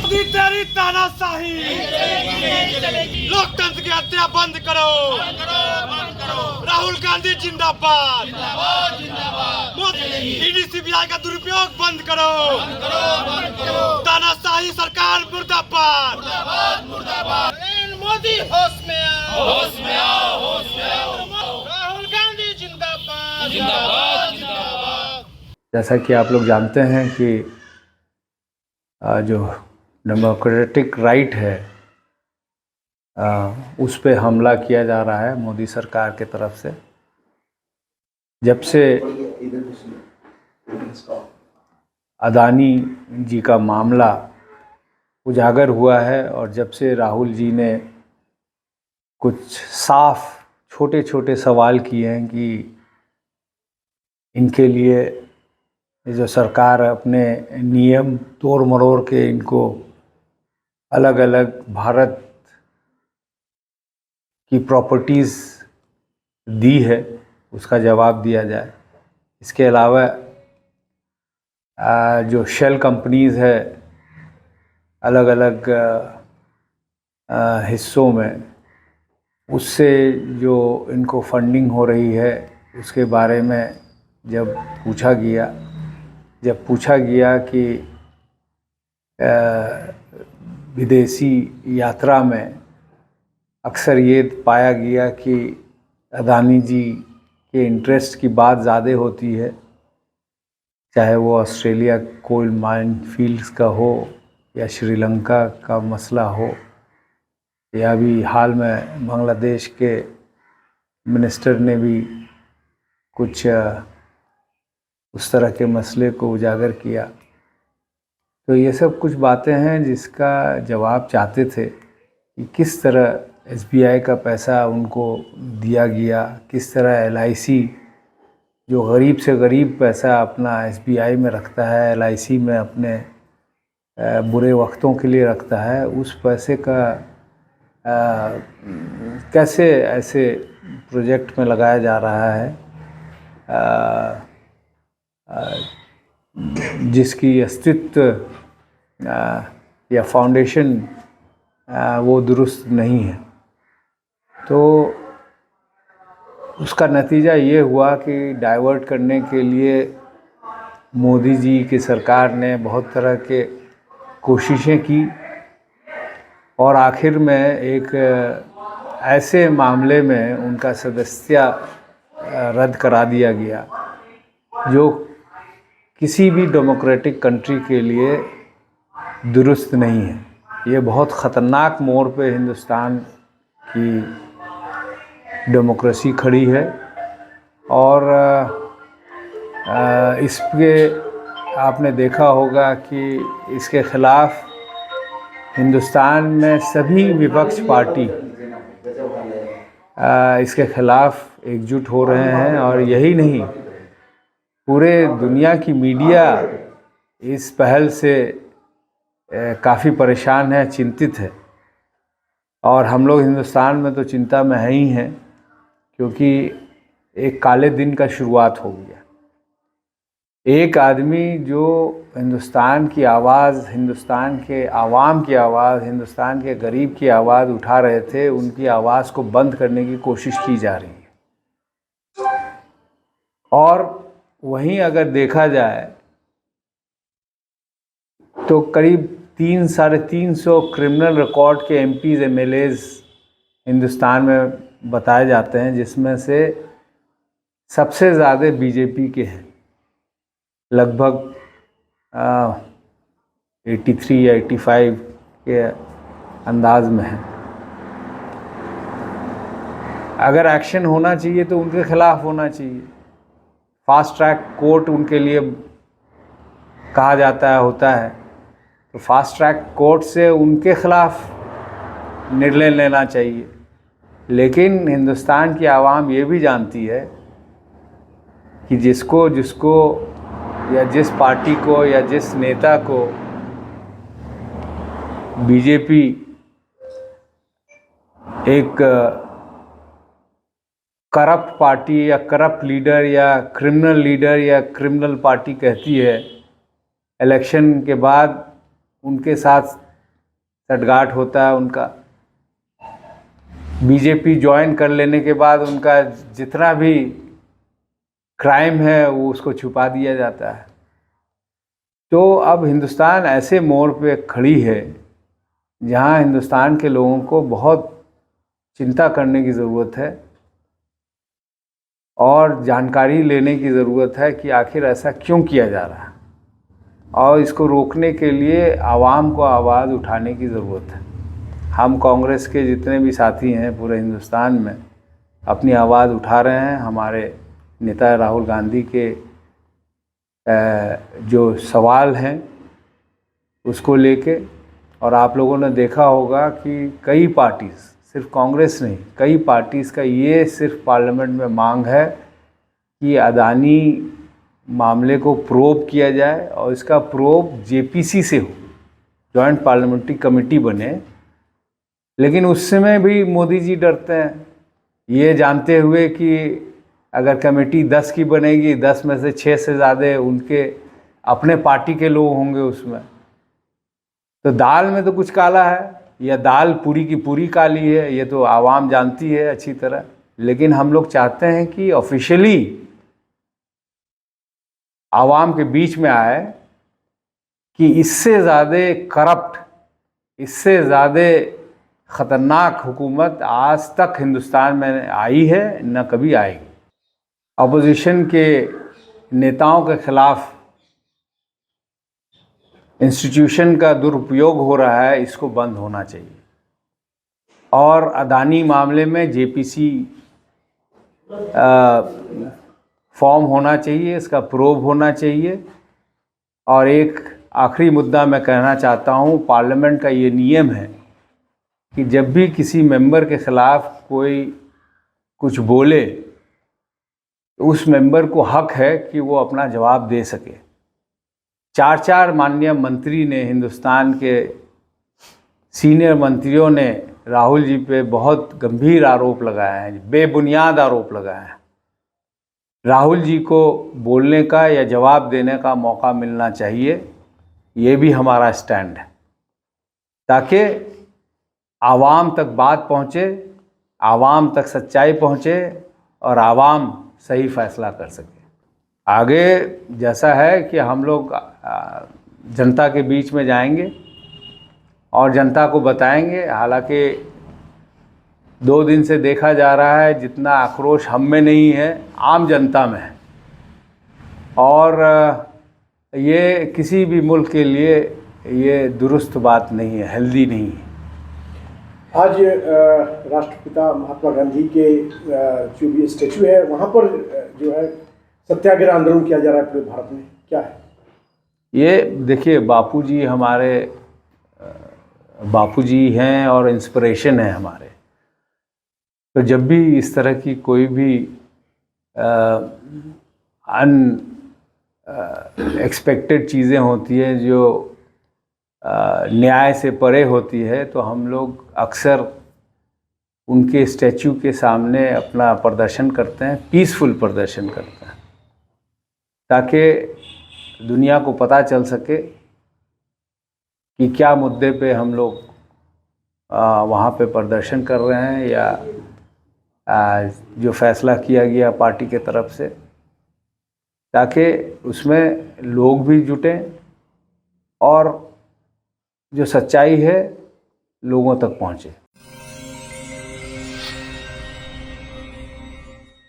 मोदी तेरी तानाशाही, लोकतंत्र की हत्या बंद करो, राहुल गांधी जिंदाबाद, ईडी सीबीआई का दुरुपयोग बंद करो, तानाशाही सरकार मुर्दाबाद, मोदी होश में आओ, राहुल गांधी जिंदाबाद, जैसा कि आप लोग जानते हैं कि जो डेमोक्रेटिक राइट है उस पे हमला किया जा रहा है मोदी सरकार के तरफ से। जब से अदानी जी का मामला उजागर हुआ है और जब से राहुल जी ने कुछ साफ छोटे छोटे सवाल किए हैं कि इनके लिए जो सरकार अपने नियम तोड़ मरोड़ के इनको अलग अलग भारत की प्रॉपर्टीज़ दी है, उसका जवाब दिया जाए। इसके अलावा जो शेल कंपनीज़ है अलग अलग हिस्सों में, उससे जो इनको फंडिंग हो रही है उसके बारे में जब पूछा गया कि विदेशी यात्रा में अक्सर ये पाया गया कि अदानी जी के इंटरेस्ट की बात ज़्यादा होती है, चाहे वो ऑस्ट्रेलिया कोल माइन फील्ड्स का हो या श्रीलंका का मसला हो या भी हाल में बांग्लादेश के मिनिस्टर ने भी कुछ उस तरह के मसले को उजागर किया। तो ये सब कुछ बातें हैं जिसका जवाब चाहते थे कि किस तरह एसबीआई का पैसा उनको दिया गया, किस तरह एलआईसी जो गरीब से गरीब पैसा अपना एसबीआई में रखता है, एलआईसी में अपने बुरे वक्तों के लिए रखता है, उस पैसे का कैसे ऐसे प्रोजेक्ट में लगाया जा रहा है जिसकी अस्तित्व या फाउंडेशन वो दुरुस्त नहीं है। तो उसका नतीजा ये हुआ कि डाइवर्ट करने के लिए मोदी जी की सरकार ने बहुत तरह के कोशिशें की और आखिर में एक ऐसे मामले में उनका सदस्यता रद्द करा दिया गया जो किसी भी डेमोक्रेटिक कंट्री के लिए दुरुस्त नहीं है। ये बहुत ख़तरनाक मोड़ पे हिंदुस्तान की डेमोक्रेसी खड़ी है और इसके आपने देखा होगा कि इसके ख़िलाफ़ हिंदुस्तान में सभी विपक्ष पार्टी इसके ख़िलाफ़ एकजुट हो रहे हैं और यही नहीं, पूरे दुनिया की मीडिया इस पहल से काफ़ी परेशान है, चिंतित है। और हम लोग हिंदुस्तान में तो चिंता में ही हैं क्योंकि एक काले दिन का शुरुआत हो गया। एक आदमी जो हिंदुस्तान की आवाज़, हिंदुस्तान के आवाम की आवाज़, हिंदुस्तान के गरीब की आवाज़ उठा रहे थे, उनकी आवाज़ को बंद करने की कोशिश की जा रही है। और वहीं अगर देखा जाए तो करीब 300-350 क्रिमिनल रिकॉर्ड के एमपीज़ एमएलएज़ हिंदुस्तान में बताए जाते हैं, जिसमें से सबसे ज़्यादा बीजेपी के हैं, लगभग 83 या 85 के अंदाज में है। अगर एक्शन होना चाहिए तो उनके ख़िलाफ़ होना चाहिए। फास्ट ट्रैक कोर्ट उनके लिए कहा जाता है, होता है, तो फास्ट ट्रैक कोर्ट से उनके ख़िलाफ़ निर्णय लेना चाहिए। लेकिन हिंदुस्तान की आवाम ये भी जानती है कि जिसको या जिस पार्टी को या जिस नेता को बीजेपी एक करप्ट पार्टी या करप्ट लीडर या क्रिमिनल पार्टी कहती है, इलेक्शन के बाद उनके साथ सटगाट होता है उनका। बीजेपी ज्वाइन कर लेने के बाद उनका जितना भी क्राइम है वो उसको छुपा दिया जाता है। तो अब हिंदुस्तान ऐसे मोड़ पे खड़ी है जहां हिंदुस्तान के लोगों को बहुत चिंता करने की ज़रूरत है और जानकारी लेने की ज़रूरत है कि आखिर ऐसा क्यों किया जा रहा है, और इसको रोकने के लिए आवाम को आवाज़ उठाने की ज़रूरत है। हम कांग्रेस के जितने भी साथी हैं पूरे हिंदुस्तान में अपनी आवाज़ उठा रहे हैं। हमारे नेता राहुल गांधी के जो सवाल हैं उसको लेके, और आप लोगों ने देखा होगा कि कई पार्टीज़, सिर्फ कांग्रेस नहीं, कई पार्टीज़ का ये सिर्फ पार्लियामेंट में मांग है कि अदानी मामले को प्रोब किया जाए और इसका प्रोब जेपीसी से हो, जॉइंट पार्लियामेंट्री कमेटी बने। लेकिन उस समय भी मोदी जी डरते हैं, ये जानते हुए कि अगर कमेटी 10 की बनेगी, 10 में से 6 से ज़्यादा उनके अपने पार्टी के लोग होंगे उसमें, तो दाल में तो कुछ काला है, या दाल पूरी की पूरी काली है, ये तो आवाम जानती है अच्छी तरह। लेकिन हम लोग चाहते हैं कि ऑफिशियली आवाम के बीच में आए कि इससे ज़्यादा करप्ट, इससे ज़्यादा ख़तरनाक हुकूमत आज तक हिंदुस्तान में आई है, न कभी आएगी। अपोजिशन के नेताओं के ख़िलाफ़ इंस्टीट्यूशन का दुरुपयोग हो रहा है, इसको बंद होना चाहिए। और अदानी मामले में जेपीसी फॉर्म होना चाहिए, इसका प्रोब होना चाहिए। और एक आखिरी मुद्दा मैं कहना चाहता हूँ, पार्लियामेंट का ये नियम है कि जब भी किसी मेंबर के ख़िलाफ़ कोई कुछ बोले तो उस मेंबर को हक है कि वो अपना जवाब दे सके। 4 माननीय मंत्री ने, हिंदुस्तान के सीनियर मंत्रियों ने राहुल जी पे बहुत गंभीर आरोप लगाए हैं, बेबुनियाद आरोप लगाए हैं। राहुल जी को बोलने का या जवाब देने का मौका मिलना चाहिए, ये भी हमारा स्टैंड है, ताकि आवाम तक बात पहुँचे, आवाम तक सच्चाई पहुँचे और आवाम सही फैसला कर सके। आगे जैसा है कि हम लोग जनता के बीच में जाएंगे और जनता को बताएंगे। हालांकि 2 दिन से देखा जा रहा है जितना आक्रोश हम में नहीं है, आम जनता में है, और ये किसी भी मुल्क के लिए ये दुरुस्त बात नहीं है, हेल्दी नहीं है। आज राष्ट्रपिता महात्मा गांधी के जो भी स्टैचू है वहाँ पर जो है सत्याग्रह आंदोलन किया जा रहा है पूरे भारत में, क्या है ये? देखिए, बापूजी हमारे बापूजी हैं और इंस्पिरेशन है हमारे। तो जब भी इस तरह की कोई भी एक्सपेक्टेड चीज़ें होती हैं जो न्याय से परे होती है, तो हम लोग अक्सर उनके स्टैचू के सामने अपना प्रदर्शन करते हैं, पीसफुल प्रदर्शन करते हैं, ताकि दुनिया को पता चल सके कि क्या मुद्दे पे हम लोग वहाँ पे प्रदर्शन कर रहे हैं, या जो फैसला किया गया पार्टी के तरफ से, ताकि उसमें लोग भी जुटें और जो सच्चाई है लोगों तक पहुँचे।